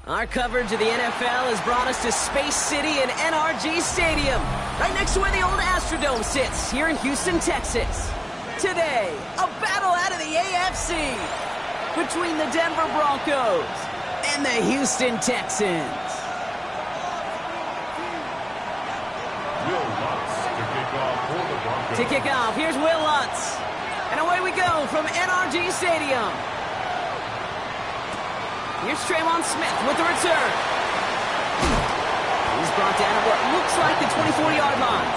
Our coverage of the NFL has brought us to Space City and NRG Stadium, right next to where the old Astrodome sits, here in Houston, Texas. Today, a battle out of the AFC between the Denver Broncos and the Houston Texans. To kick off, here's Will Lutz. And away we go from NRG Stadium. Here's Tremon Smith with the return. He's brought down at what looks like the 24-yard line.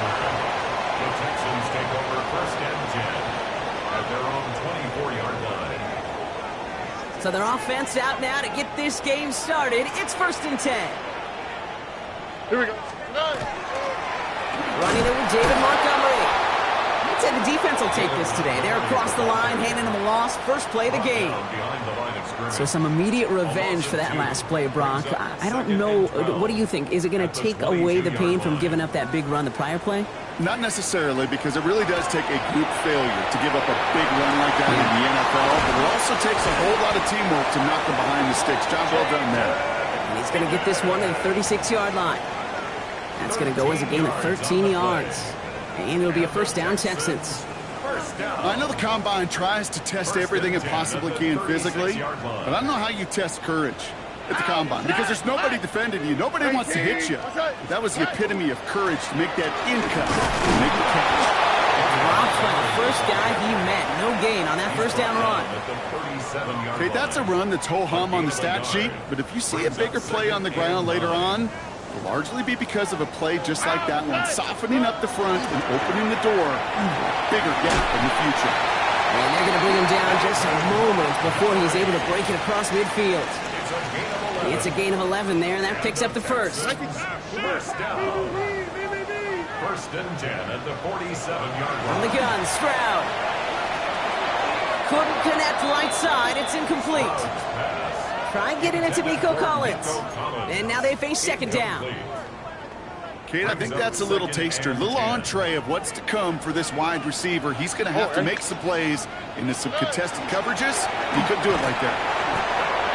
The Texans take over first and 10 at their own 24-yard line. So their offense out now to get this game started. It's first and 10. Here we go. Running it with David Montgomery. I'd say the defense will take this today. They're across the line, handing them a loss. First play of the game. So some immediate revenge for that last play, Brock. I don't know. What do you think? Is it going to take away the pain from giving up that big run the prior play? Not necessarily, because it really does take a group failure to give up a big run like that in the NFL, but it also takes a whole lot of teamwork to knock them behind the sticks. Job well done there. And he's going to get this one to the 36-yard line. That's going to go as a gain of 13 yards. And it'll be a first down, Texans. I know the Combine tries to test everything it possibly can physically, but I don't know how you test courage at the Combine, because there's nobody defending you. Nobody wants to hit you. That was the epitome of courage to make that in-cut, make the catch. Dropped by the first guy he met. No gain on that first down run. Okay, that's a run that's ho-hum on the stat sheet, but if you see a bigger play on the ground later on, it'll largely be because of a play just like that one, softening up the front and opening the door, bigger gap in the future. And they're going to bring him down just a moment before he's able to break it across midfield. It's a gain of 11 there, and that picks up the first. First down. First and 10 at the 47-yard line. On the gun, Stroud. Couldn't connect right side. It's incomplete. Try getting it to Nico Collins. And now they face second down. Kate, I think that's a little taster, a little entree of what's to come for this wide receiver. He's going to have to make some plays into some contested coverages. He couldn't do it right there.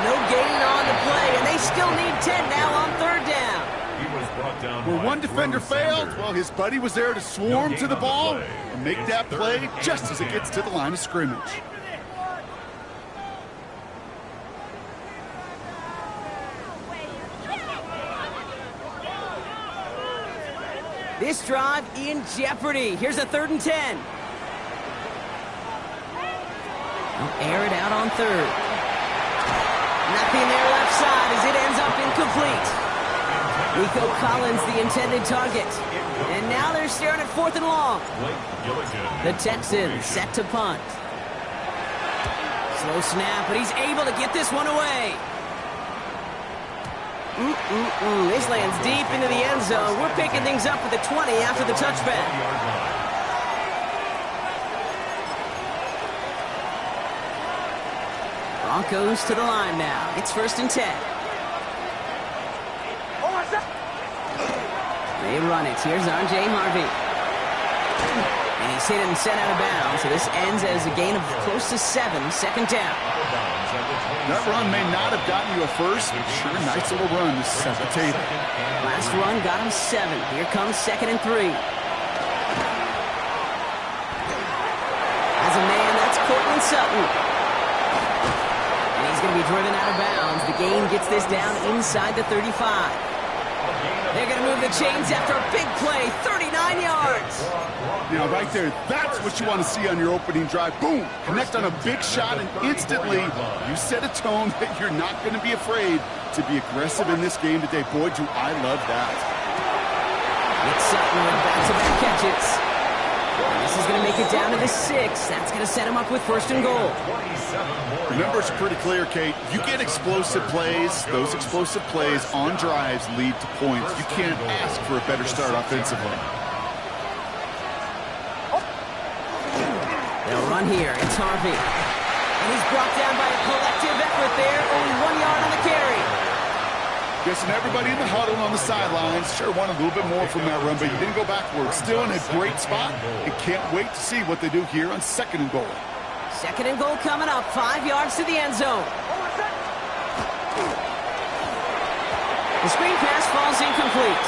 No gain on the play, and they still need 10 now on third down. Where one defender failed, well, his buddy was there to swarm to the ball and make that play just as it gets to the line of scrimmage. This drive in jeopardy. Here's a third and 10. They'll air it out on third. Nothing there left side as it ends up incomplete. Nico Collins, the intended target. And now they're staring at fourth and long. The Texans set to punt. Slow snap, but he's able to get this one away. This lands deep into the end zone. We're picking things up at the 20 after the touchback. Broncos to the line now. It's first and 10. They run it. Here's R.J. Harvey. And he's hit and sent out of bounds. So this ends as a gain of close to 7. Second down. That run may not have gotten you a first, but sure, nice little run to set the table. Last run got him 7. Here comes second and 3. As a man, that's Cortland Sutton. And he's going to be driven out of bounds. The gain gets this down inside the 35. They're going to move the chains after a big play, 39 yards. Now, right there, that's what you want to see on your opening drive. Boom! Connect on a big shot, and instantly you set a tone that you're not going to be afraid to be aggressive in this game today. Boy, do I love that. It's Sutton with back-to-back catches. And this is going to make it down to the 6. That's going to set him up with first and goal. Remember, it's pretty clear, Kate. You get explosive plays. Those explosive plays on drives lead to points. You can't ask for a better start offensively. They'll run here. It's Harvey. And he's brought down by a collective effort there. Only 1 yard on the carry. Guessing everybody in the huddle on the sidelines sure wanted a little bit more from that run, but you didn't go backwards. Still in a great spot, and can't wait to see what they do here on second and goal. Second and goal coming up. 5 yards to the end zone. The screen pass falls incomplete.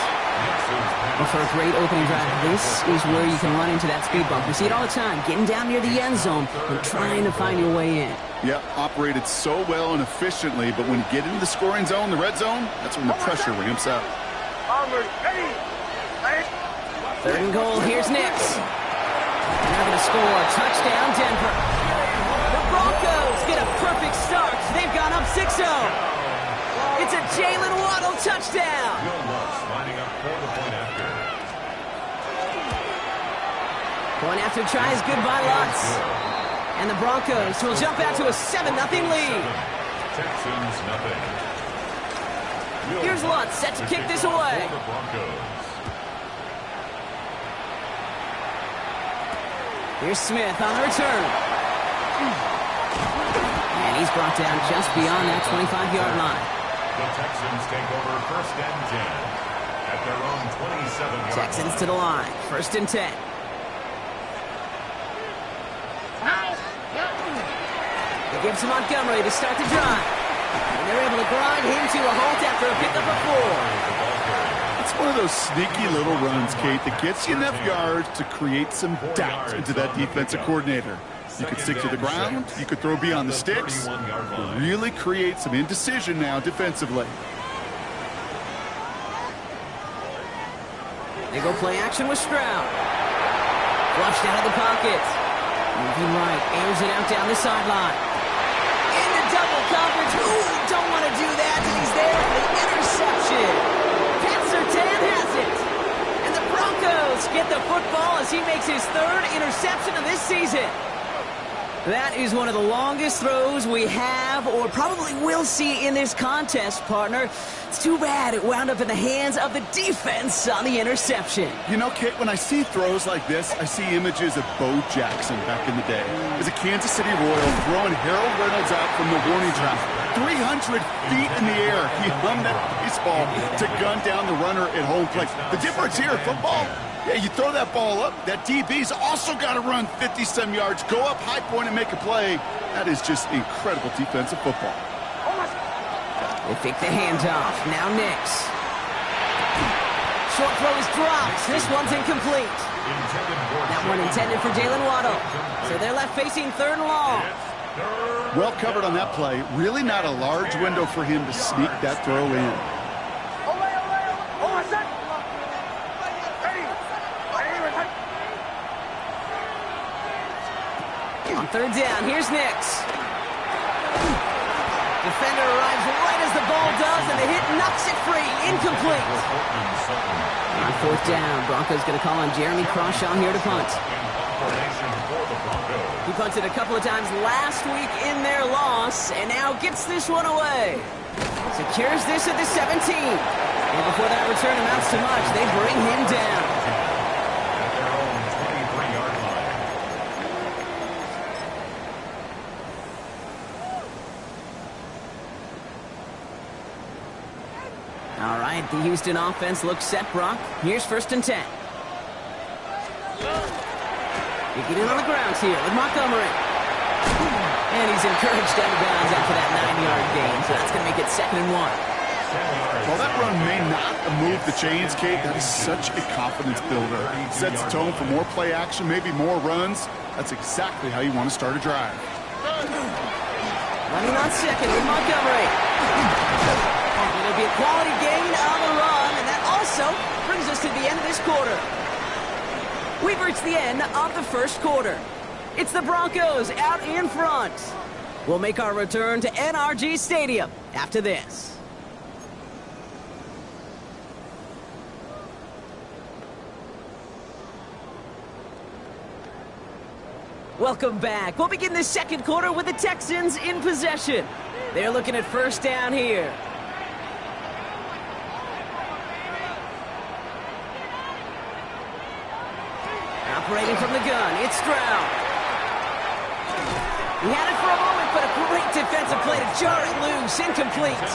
Well, for a great opening drive, this is where you can run into that speed bump. We see it all the time, getting down near the end zone and trying to find your way in. Yeah, operated so well and efficiently, but when you get into the scoring zone, the red zone, that's when the pressure ramps up. 3rd and goal, here's Nix. And they're going to score. Touchdown, Denver. The Broncos get a perfect start. They've gone up 6-0. It's a Jalen Waddle touchdown. Lining up for the point after. Point after try is good by Lutz. And the Broncos will jump out to a 7-0 lead. Texans nothing. Here's Lutz set to kick this away. Here's Smith on the return. And he's brought down just beyond that 25-yard line. The Texans take over 1st and 10 at their own 27-yard line. Texans to the line. 1st and 10. They give to Montgomery to start the drive. And they're able to grind him to a halt after a pickup of 4. It's one of those sneaky little runs, Kate, that gets you enough yards to create some doubt into that defensive coordinator. You could stick to the ground, you could throw beyond the sticks, really create some indecision now defensively. They go play action with Stroud. Flushed out of the pocket. Moving right, airs it out down the sideline. Into double coverage. Ooh, don't want to do that. And he's there for the interception. Pat Surtain has it. And the Broncos get the football as he makes his 3rd interception of this season. That is one of the longest throws we have or probably will see in this contest, partner. It's too bad it wound up in the hands of the defense on the interception. You know, Kit, when I see throws like this, I see images of Bo Jackson back in the day. As a Kansas City Royal throwing Harold Reynolds out from the warning track. 300 feet in the air, he hung that baseball to gun down the runner at home plate. The difference here in football, yeah, you throw that ball up, that DB's also got to run 50-some yards, go up high point and make a play. That is just incredible defensive football. They fake the handoff. Now Nix. Short throw is dropped. This one's incomplete. That one intended for Jalen Waddle. So they're left facing 3rd and long. Well covered on that play. Really not a large window for him to sneak that throw in. On 3rd down, here's Nix. Defender arrives right as the ball does, and the hit knocks it free. Incomplete. On 4th down, Broncos going to call on Jeremy Crawshaw here to punt. He punted a couple of times last week in their loss, and now gets this one away. Secures this at the 17. And before that return amounts to much, they bring him down. All right, the Houston offense looks set, Brock. Here's 1st and 10. They get in on the grounds here with Montgomery. And he's encouraged out of bounds after that 9-yard gain, so that's going to make it 2nd and 1. While that run may not move the chains, Kate, that is such a confidence builder. Sets the tone for more play action, maybe more runs. That's exactly how you want to start a drive. Running on 2nd with Montgomery. It'll be a quality gain on the run, and that also brings us to the end of this quarter. We've reached the end of the 1st quarter. It's the Broncos out in front. We'll make our return to NRG Stadium after this. Welcome back. We'll begin this 2nd quarter with the Texans in possession. They're looking at 1st down here. Operating from the gun, it's Stroud. He had it for a moment, but a great defensive play to jar it loose. Incomplete.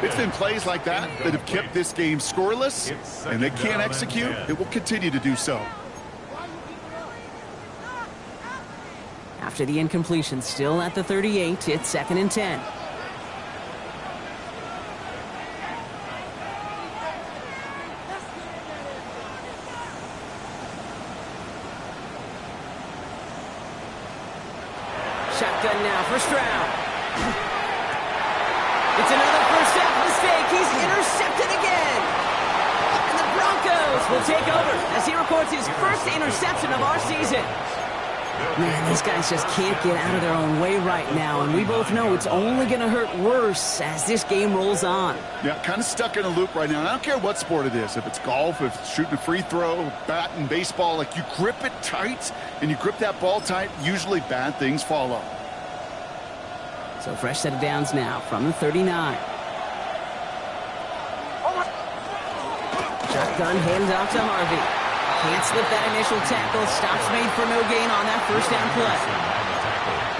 It's been plays like that that have kept this game scoreless, and they can't execute. It will continue to do so. After the incompletion, still at the 38, it's 2nd and 10. Shotgun now, first round. It's another first half mistake. He's intercepted again. And the Broncos will take over as he records his first interception of our season. Man, these guys just can't get out of their own way right now, and we both know it's only going to hurt worse as this game rolls on. Yeah, kind of stuck in a loop right now. And I don't care what sport it is. If it's golf, if it's shooting a free throw, batting, baseball, like you grip it tight and you grip that ball tight, usually bad things follow. So fresh set of downs now from the 39. Shotgun handoff to Harvey. Can't slip that initial tackle. Stops made for no gain on that first down play.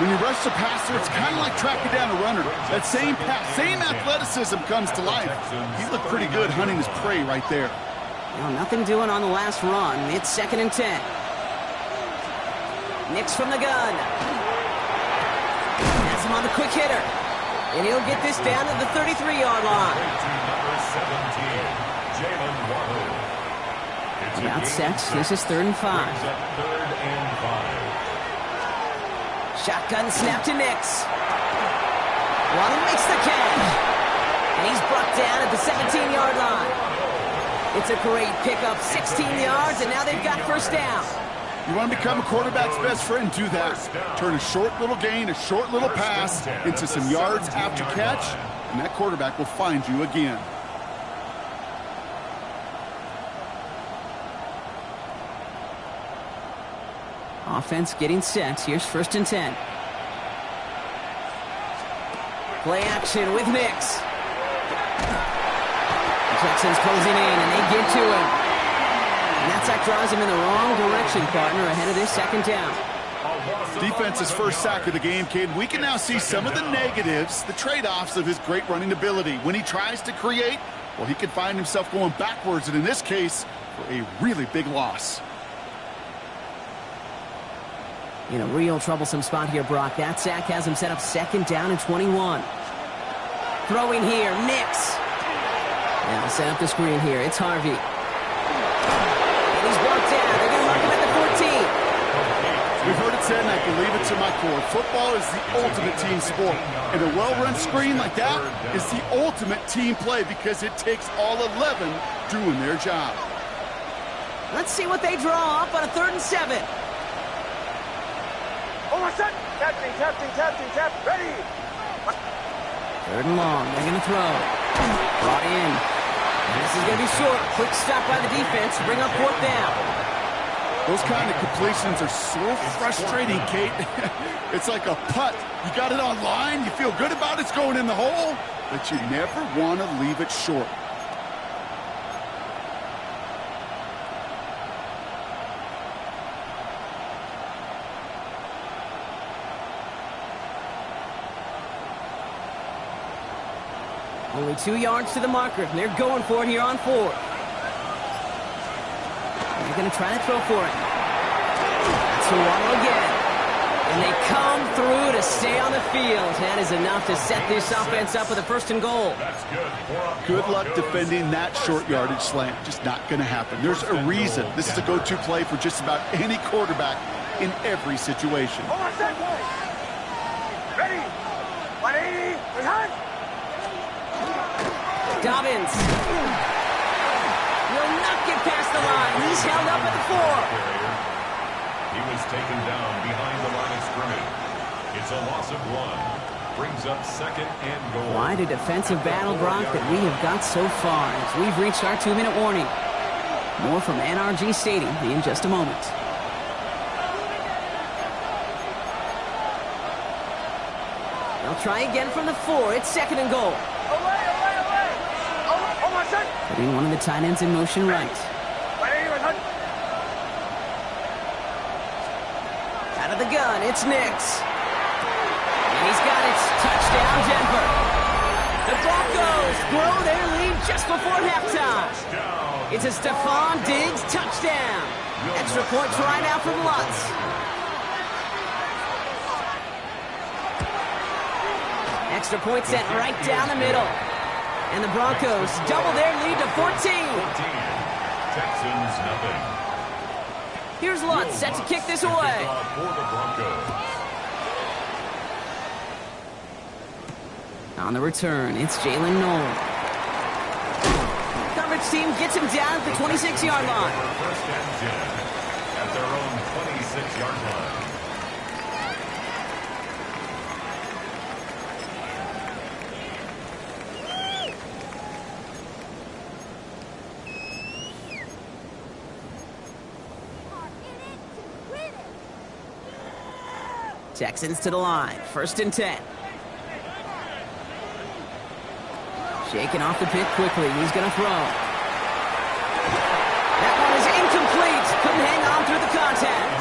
When you rush the passer, it's kind of like tracking down a runner. That same pass, same athleticism comes to life. He looked pretty good hunting his prey right there. Well, nothing doing on the last run. It's 2nd and 10. Nix from the gun. Has him on the quick hitter. And he'll get this down to the 33-yard line. About set. This is 3rd and 5. Shotgun snap to Nix. Waddle makes the catch. And he's brought down at the 17-yard line. It's a great pickup, 16 yards, and now they've got first down. You want to become a quarterback's best friend, do that. Turn a short little gain, a short little pass into some yards after catch, and that quarterback will find you again. Offense getting set. Here's 1st and 10. Play action with Nix. The Texans closing in, and they get to him. And that sack drives him in the wrong direction, partner, ahead of this 2nd down. Defense's first sack of the game, kid. We can now see some of the negatives, the trade-offs of his great running ability. When he tries to create, well, he can find himself going backwards, and in this case, for a really big loss. In a real troublesome spot here, Brock. That sack has him set up 2nd down and 21. Throwing here, Nix. Now set up the screen here. It's Harvey. And he's brought down. They're going to mark him at the 14. We've heard it said, and I believe it to my core, football is the ultimate team sport. And a well-run screen like that is the ultimate team play because it takes all 11 doing their job. Let's see what they draw up on a 3rd and 7. Ready. 3rd and long. They're going to throw. Brought in. This is going to be short. Quick stop by the defense to bring up 4th down. Those kind of completions are so frustrating, Kate. It's like a putt. You got it on line. You feel good about it's going in the hole, but you never want to leave it short. Only 2 yards to the marker. They're going for it here on 4th. They're going to try to throw for it. That's the Waddle again. And they come through to stay on the field. That is enough to set this offense up with a 1st and goal. Good luck defending that short yardage slant. Just not going to happen. There's a reason. This is a go-to play for just about any quarterback in every situation. Ready. 180. Behind. Dobbins will not get past the line. He's held up at the 4. He was taken down behind the line of scrimmage. It's a loss of 1. Brings up 2nd and goal. Quite a defensive battle, Brock, that we have got so far as we've reached our 2-minute warning. More from NRG Stadium in just a moment. They'll try again from the 4. It's 2nd and goal. Putting one of the tight ends in motion right. Out of the gun, it's Nix. And he's got it. Touchdown, Denver. The Broncos grow their lead just before halftime. It's a Stephon Diggs touchdown. Extra point try now from Lutz. Extra point sent right down the middle. And the Broncos double their lead to 14. Texans nothing. Here's Lutz set to kick this away. On the return, it's Jalen Noel. Coverage team gets him down at the 26-yard line. First and 10 at their own 26-yard line. Texans to the line. First and 10. Shaking off the pick quickly. He's going to throw. That one is incomplete. Couldn't hang on through the contact.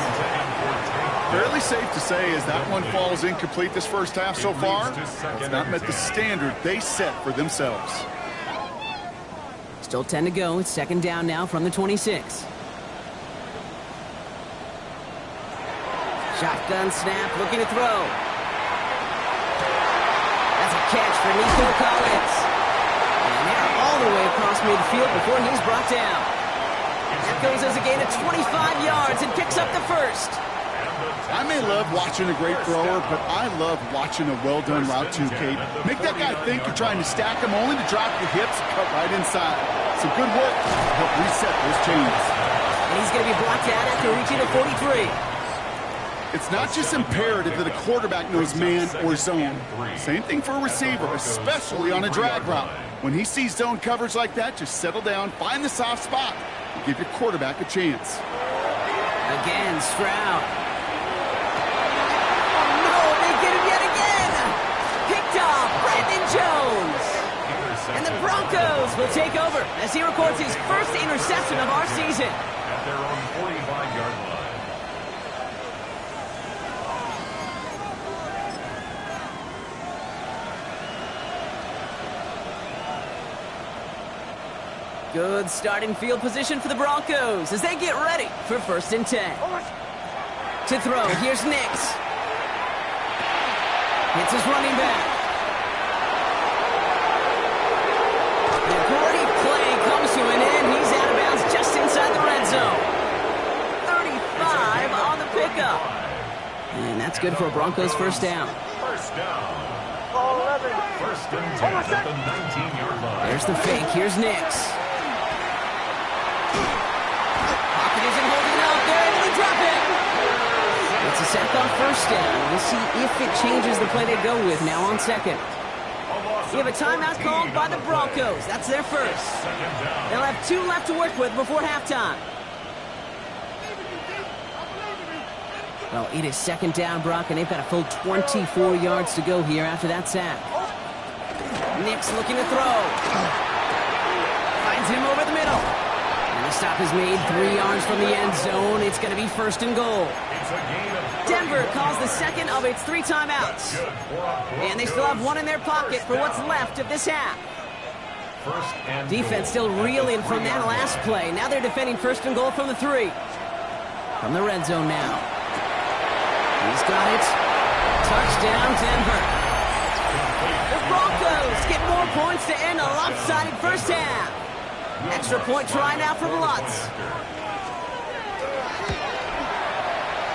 Fairly safe to say as that one falls incomplete this first half so far, it's not met the standard they set for themselves. Still 10 to go. It's second down now from the 26. Shotgun snap, looking to throw. That's a catch for Nico Collins. And they're all the way across midfield before he's brought down. That goes as a gain of 25 yards and picks up the first. I may love watching a great thrower, but I love watching a well-done route too, Kate. Make that guy think you're trying to stack him only to drop your hips and cut right inside. Some good work to help reset those chains. And he's going to be brought down after reaching the 43. It's not just imperative that a quarterback knows man or zone. Same thing for a receiver, especially on a drag route. When he sees zone coverage like that, just settle down, find the soft spot, and give your quarterback a chance. Again, Stroud. Oh, no, they get him yet again. Picked off Brandon Jones. And the Broncos will take over as he records his first interception of our season. At their own 45-yard line. Good starting field position for the Broncos as they get ready for first and 10. To throw, here's Nix. It's his running back. And a great play comes to an end. He's out of bounds just inside the red zone. 35 on the pickup. And that's good for a Broncos first down. First down. First and 10 at the 19-yard line. There's the fake. Here's Nix. It's a sack on first down. We'll see if it changes the play they go with now on second. We have a timeout called by the Broncos. That's their first. They'll have 2 left to work with before halftime. Well, it is second down, Brock, and they've got a full 24 yards to go here after that sack. Nix looking to throw. Finds him over the middle. And the stop is made 3 yards from the end zone. It's going to be first and goal. Denver calls the second of its 3 timeouts. And they still have 1 in their pocket for what's left of this half. Defense still reeling from that last play. Now they're defending first and goal from the 3. From the red zone now. He's got it. Touchdown, Denver. The Broncos get more points to end a lopsided first half. Extra point try now from Lutz.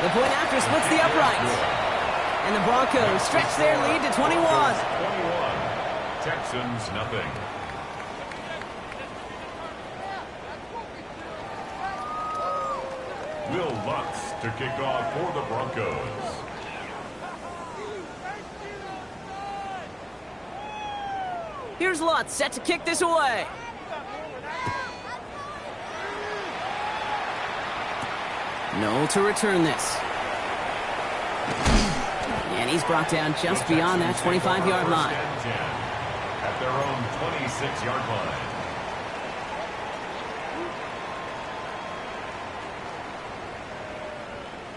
The point after splits the uprights. And the Broncos stretch their lead to 21. 21. Texans, nothing. Will Lutz to kick off for the Broncos. Here's Lutz set to kick this away. No to return this. And he's brought down just beyond that 25-yard line. At their own 26-yard line.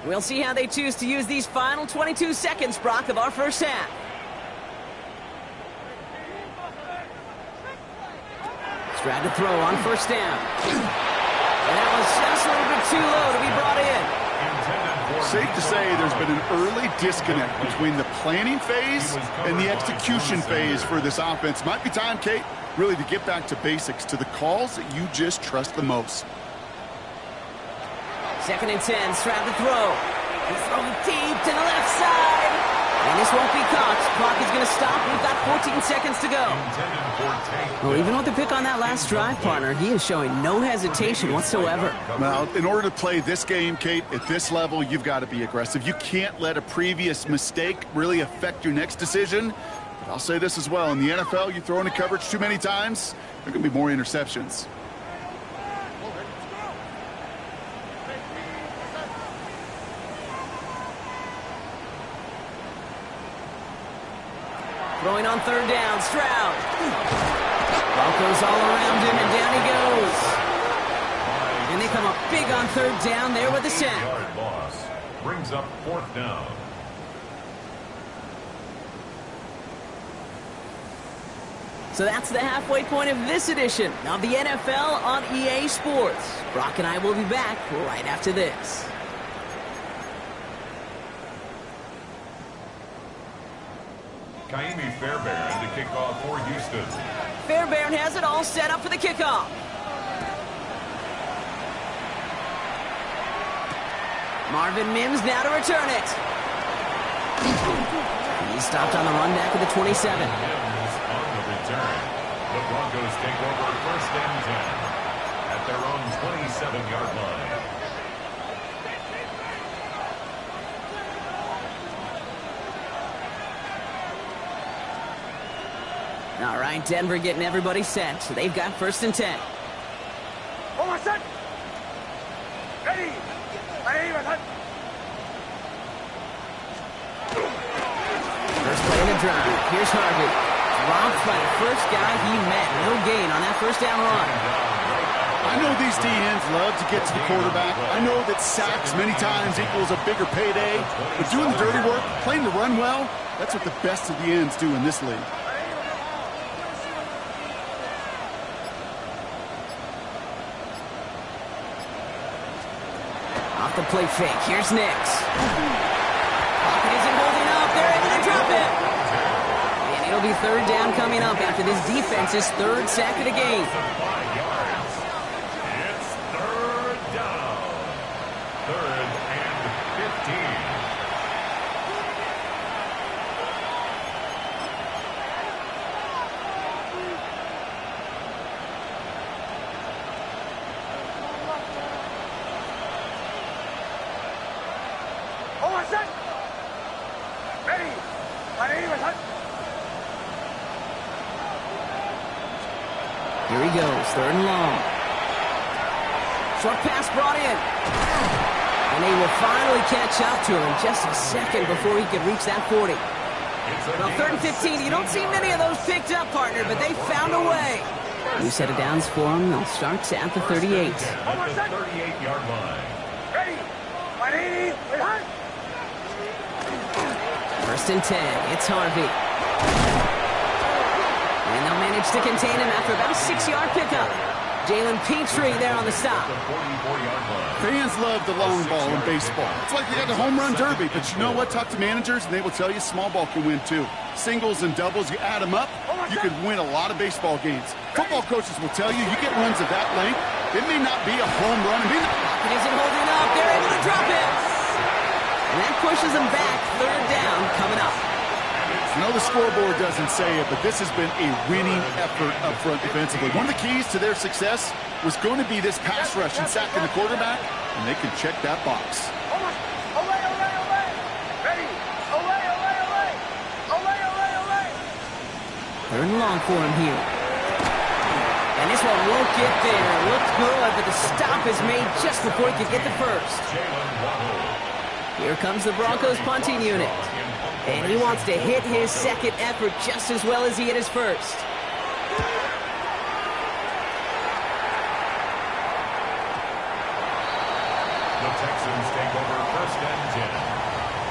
We'll see how they choose to use these final 22 seconds, Brock, of our first half. Stroud to throw on first down. And that was just a little bit too low to be brought in. Safe to say there's been an early disconnect between the planning phase and the execution phase for this offense. Might be time, Kate, really to get back to basics, to the calls that you just trust the most. Second and 10, Stroud to throw. He's throwing deep to the left side. And this won't be caught. Clock is going to stop. We've got 14 seconds to go. Well, even with the pick on that last drive, partner, he is showing no hesitation whatsoever. Well, in order to play this game, Kate, at this level, you've got to be aggressive. You can't let a previous mistake really affect your next decision. But I'll say this as well. In the NFL, you throw into coverage too many times, there are going to be more interceptions. Throwing on third down, Stroud. Broncos all around him, and down he goes. And they come up big on third down there with the sack. Yard loss brings up fourth down. So that's the halfway point of this edition of the NFL on EA Sports. Brock and I will be back right after this. Kaimi Fairbairn to kick off for Houston. Fairbairn has it all set up for the kickoff. Marvin Mims now to return it. He's stopped on the run back at the 27. Mims on the return. The Broncos take over first and 10 at their own 27-yard line. All right, Denver getting everybody set. So they've got first and 10. Almost set. Ready. First play of the drive. Here's Harvey. Dropped by the first guy he met. No gain on that first down run. I know these DNs love to get to the quarterback. I know that sacks many times equals a bigger payday. But doing the dirty work, playing the run well, that's what the best of the ends do in this league. Off the play fake. Here's Nix. Pocket isn't holding up. They're able to drop it. And it'll be third down coming up after this defense's third sack of the game. 5 yards. It's third down. Third and 15. Almost set. Ready. Here he goes, third and long. Short pass brought in. And they will finally catch up to him in just a second before he could reach that 40. Well, third and 15, you don't see many of those picked up, partner, but they found a way. New set of downs for him. They'll start at the 38. At the 38-yard line. Ready. First and 10, it's Harvey. And they'll manage to contain him after about a 6-yard pickup. Jalen Petrie there on the stop. The 44-yard line. Fans love the long ball in baseball. It's like they got the home run derby, but you know what? Talk to managers, and they will tell you small ball can win too. Singles and doubles, you add them up, you could win a lot of baseball games. Football coaches will tell you, you get runs of that length, it may not be a home run. It isn't holding up. They're able to drop it. And that pushes them back. Third down coming up. I know the scoreboard doesn't say it, but this has been a winning effort up front defensively. One of the keys to their success was going to be this pass rush and sacking the quarterback, and they can check that box. Third and long for him here. And this one won't get there. Looked good, but the stop is made just before he could get the first. Here comes the Broncos punting unit. And he wants to hit his second effort just as well as he hit his first. The Texans take over first and 10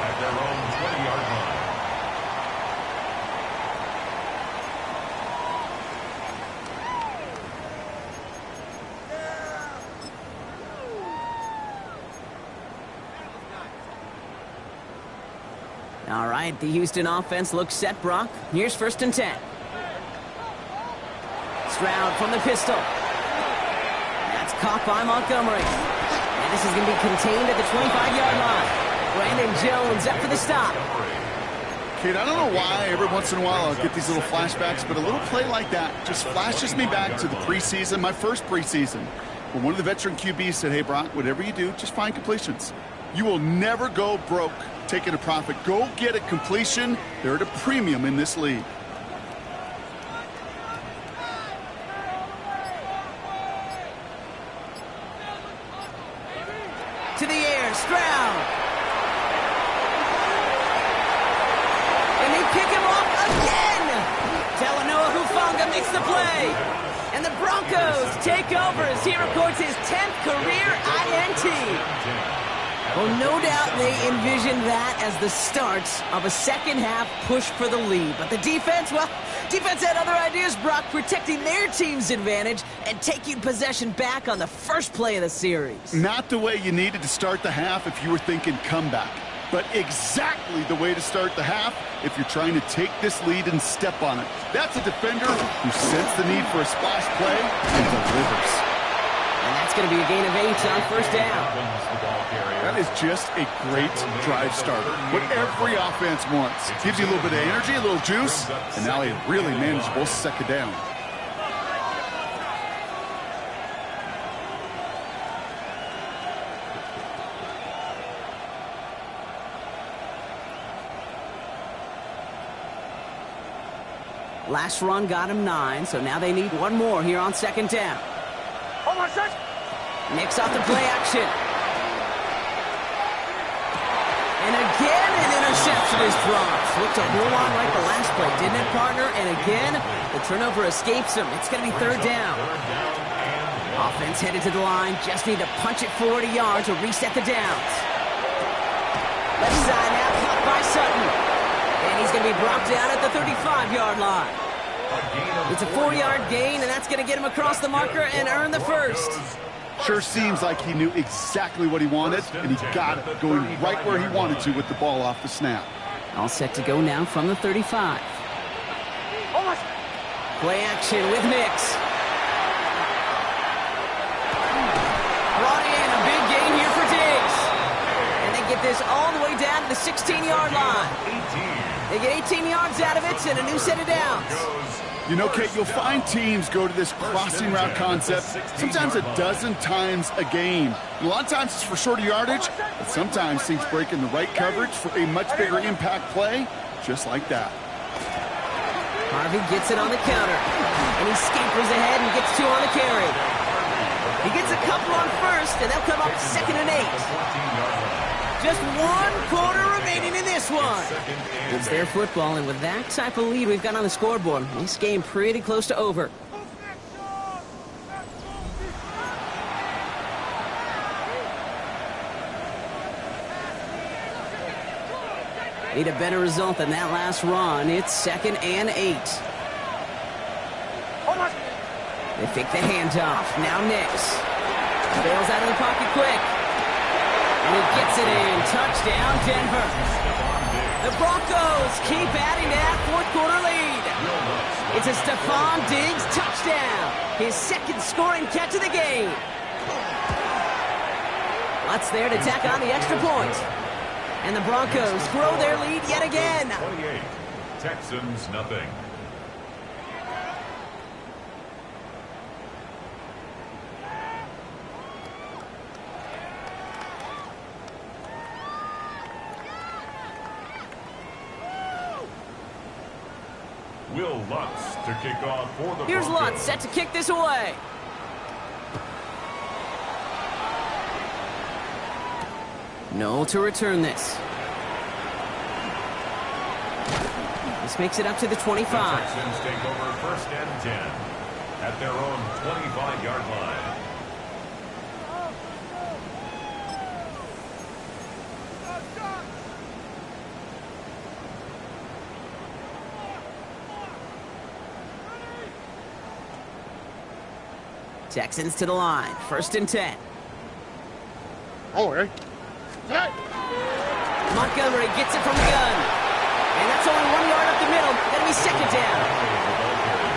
at their own 20-yard line. All right, the Houston offense looks set, Brock. Here's first and 10. Stroud from the pistol. That's caught by Montgomery. And this is going to be contained at the 25-yard line. Brandon Jones up for the stop. Kate, I don't know why every once in a while I'll get these little flashbacks, but a little play like that just flashes me back to the preseason, my first preseason, when one of the veteran QBs said, hey, Brock, whatever you do, just find completions. You will never go broke taking a profit. Go get a completion. They're at a premium in this league. To the air, Stroud. And they pick him off again. Talanoa Hufanga makes the play. And the Broncos take over as he records his 10th career INT. Well, no doubt they envisioned that as the start of a second-half push for the lead. But the defense, well, defense had other ideas, Brock, protecting their team's advantage and taking possession back on the first play of the series. Not the way you needed to start the half if you were thinking comeback, but exactly the way to start the half if you're trying to take this lead and step on it. That's a defender who sensed the need for a splash play and delivers. And that's going to be a gain of 8 on first down. That is just a great drive starter. What every offense wants. Gives you a little bit of energy, a little juice, and now a really manageable second down. Last run got him 9, so now they need one more here on second down. Nix off the play action. And again, an interception is dropped. Looked a whole lot like the last play, didn't it, partner? And again, the turnover escapes him. It's going to be third down. Offense headed to the line. Just need to punch it 40 yards to reset the downs. Left side now, caught by Sutton. And he's going to be brought down at the 35-yard line. It's a 4-yard gain, and that's going to get him across the marker and earn the first. Sure seems like he knew exactly what he wanted, and he got it, going right where he wanted to with the ball off the snap. All set to go now from the 35. Play action with Nix. Brought in a big gain here for Diggs. And they get this all the way down to the 16-yard line. They get 18 yards out of it and a new set of downs. You know, Kate, you'll find teams go to this crossing route concept sometimes a dozen times a game. And a lot of times it's for shorter yardage, but sometimes teams break in the right coverage for a much bigger impact play, just like that. Harvey gets it on the counter, and he scampers ahead and gets 2 on the carry. He gets a couple on first, and they'll come up 2nd and 8. Just 1 quarter remaining in this one. It's their football, and with that type of lead we've got on the scoreboard, this game pretty close to over. Need a better result than that last run. It's 2nd and 8. They fake the handoff. Now Nix. Bails out of the pocket quick. And he gets it in. Touchdown, Denver. The Broncos keep adding that 4th quarter lead. It's a Stephon Diggs touchdown. His 2nd scoring catch of the game. Lutz there to tack on the extra point. And the Broncos grow their lead yet again. 28, Texans nothing. Will Lutz to kick off for the Here's Broncos. Lutz set to kick this away. No to return this. This makes it up to the 25. The Texans take over 1st and 10 at their own 25-yard line. Texans to the line. 1st and 10. Montgomery gets it from the gun. And that's only 1 yard up the middle. That'll be 2nd down.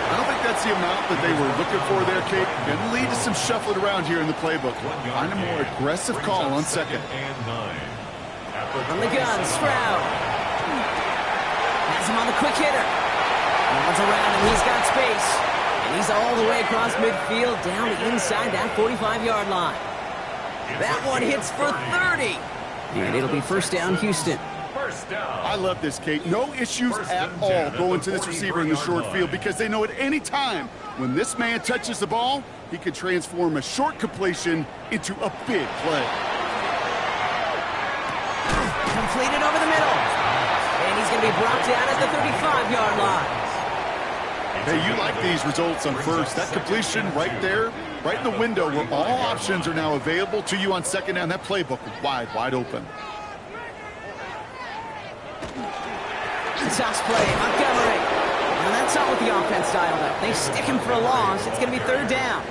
I don't think that's the amount that they were looking for there, Kate. Going to lead to some shuffling around here in the playbook. Find a more aggressive call on 2nd. And 9. From the gun, Stroud. on the quick hitter. Runs around him. He's got space. And he's all the way across midfield down inside that 45-yard line. That one hits for 30. And it'll be first down, Houston. I love this, Kate. No issues at all going to this receiver in the short field because they know at any time when this man touches the ball, he can transform a short completion into a big play. Completed over the middle. And he's going to be brought down at the 35-yard line. Hey, you like these results on first. That completion right there, right in the window where all options are now available to you on second down. That playbook is wide open. Toss play, Montgomery. Now that's not what the offense dialed up. They stick him for a loss. It's going to be third down.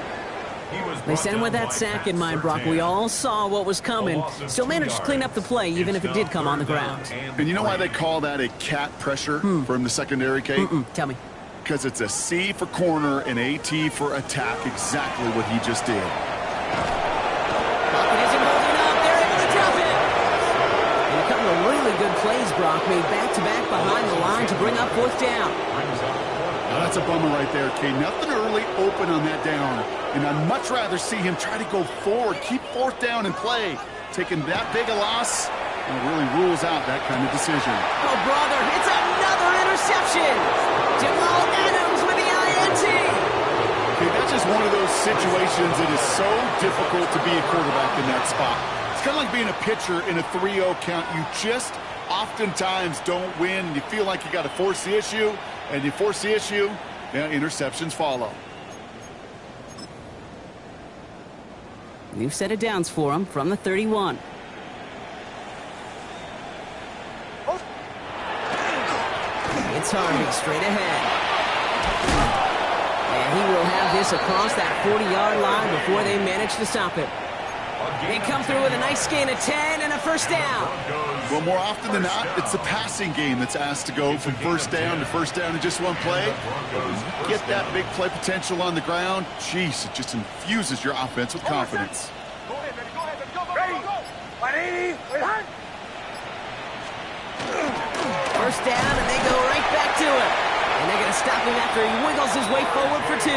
They sent him with that sack in mind, Brock. We all saw what was coming. Still managed to clean up the play, even if it did come on the ground. And you know why they call that a cat pressure from the secondary, Kate? Tell me. Because it's a C for corner and a T for attack. Exactly what he just did. Pocket isn't holding up. They're able to drop it. And a couple of really good plays, Brock, made back-to-back behind the line to bring up fourth down. Now that's a bummer right there, Kate. Nothing early open on that down. And I'd much rather see him try to go forward, keep fourth down and play. Taking that big a loss, it really rules out that kind of decision. Oh, brother, it's another interception. Jamal Adams with the INT. Okay, that's just one of those situations that is so difficult to be a quarterback in that spot. It's kind of like being a pitcher in a 3-0 count. You just oftentimes don't win. You feel like you got to force the issue, and you force the issue, interceptions follow. New set of downs for him from the 31. It's Harvey straight ahead. And he will have this across that 40-yard line before they manage to stop it. They come through with a nice gain of 10 and a first down. Well, more often than not, it's the passing game that's asked to go from first down in just one play. Get that big play potential on the ground. Jeez, it just infuses your offense with confidence. First down, and they go right back to him. And they're going to stop him after he wiggles his way forward for 2.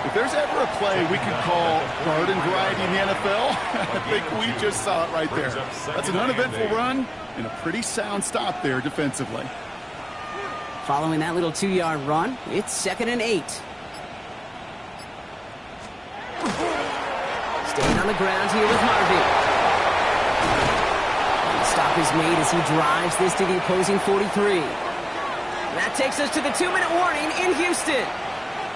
If there's ever a play we could call garden variety in the NFL, I think we just saw it right there. That's an uneventful run and a pretty sound stop there defensively. Following that little 2-yard run, it's 2nd and 8. Staying on the ground here with Harvey. Stop is made as he drives this to the opposing 43. That takes us to the 2-minute warning in Houston.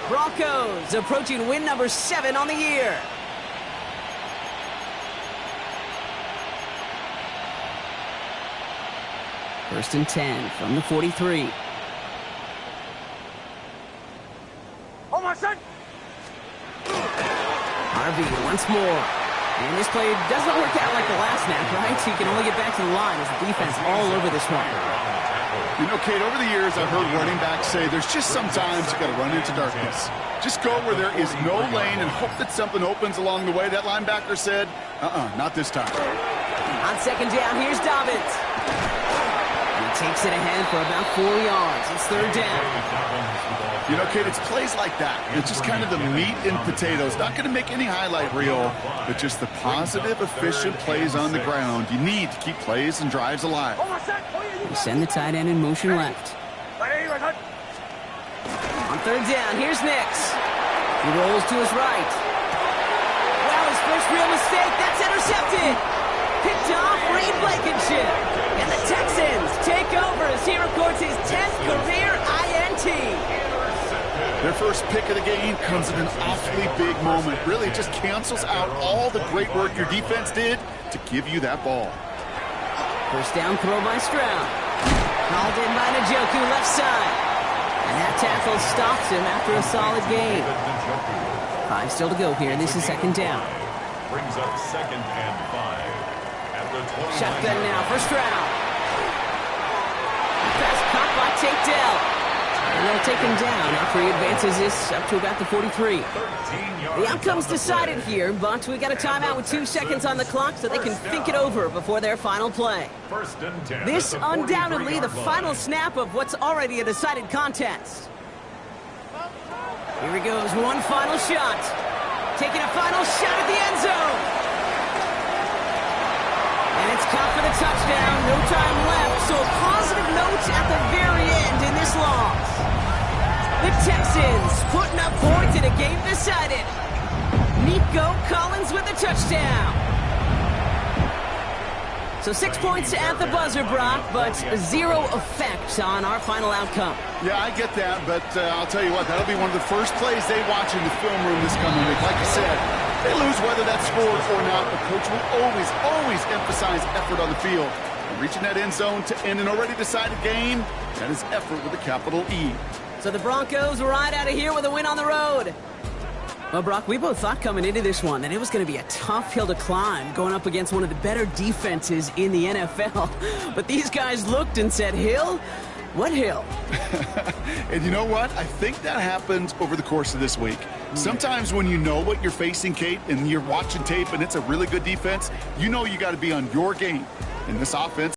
Broncos approaching win number 7 on the year. First and 10 from the 43. Harvey once more. And this play doesn't work out like the last snap, right? So you can only get back to the line as the defense all over this one. You know, Kate, over the years, I've heard running backs say there's just sometimes you got to run into darkness. Just go where there is no lane and hope that something opens along the way. That linebacker said, not this time. On second down, here's Dobbins. He takes it ahead for about 4 yards. It's third down. You know, Kate, it's plays like that. It's just kind of the meat and potatoes. Not going to make any highlight reel, but just the positive, efficient plays on the ground. You need to keep plays and drives alive. We send the tight end in motion left. On third down, here's Nix. He rolls to his right. Well, his first real mistake. That's intercepted. Picked off Reed Blankenship. And the Texans take over as he records his 10th career INT. Their first pick of the game comes at an awfully big moment. Really, it just cancels out all the great work your defense did to give you that ball. First down throw by Stroud. Called in by Njoku, left side. And that tackle stops him after a solid gain. 5 still to go here. This is second down. Brings up 2nd and 5. At the 20. Shotgun now for Stroud. Pass caught by Tate Dell. And they'll take him down after he advances this up to about the 43. The outcome's decided here, but we got a timeout with 2 seconds on the clock so they can think it over before their final play. This undoubtedly the final snap of what's already a decided contest. Here he goes, one final shot. Taking a final shot at the end zone. And it's caught for the touchdown. No time left, so a positive note at the very end in this loss. The Texans putting up points in a game decided. Nico Collins with the touchdown. So 6 points at the buzzer, Brock, but 0 effect on our final outcome. Yeah, I get that, but I'll tell you what, that'll be one of the first plays they watch in the film room this coming week. Like you said, they lose whether that's scored or not, but coach will always emphasize effort on the field. And reaching that end zone to end an already decided game, that is effort with a capital E. So the Broncos ride out of here with a win on the road. Well, Brock, we both thought coming into this one that it was going to be a tough hill to climb going up against one of the better defenses in the NFL. But these guys looked and said, hill? What hill? And you know what? I think that happens over the course of this week. Sometimes when you know what you're facing, Kate, and you're watching tape and it's a really good defense, you know you got to be on your game. In this offense,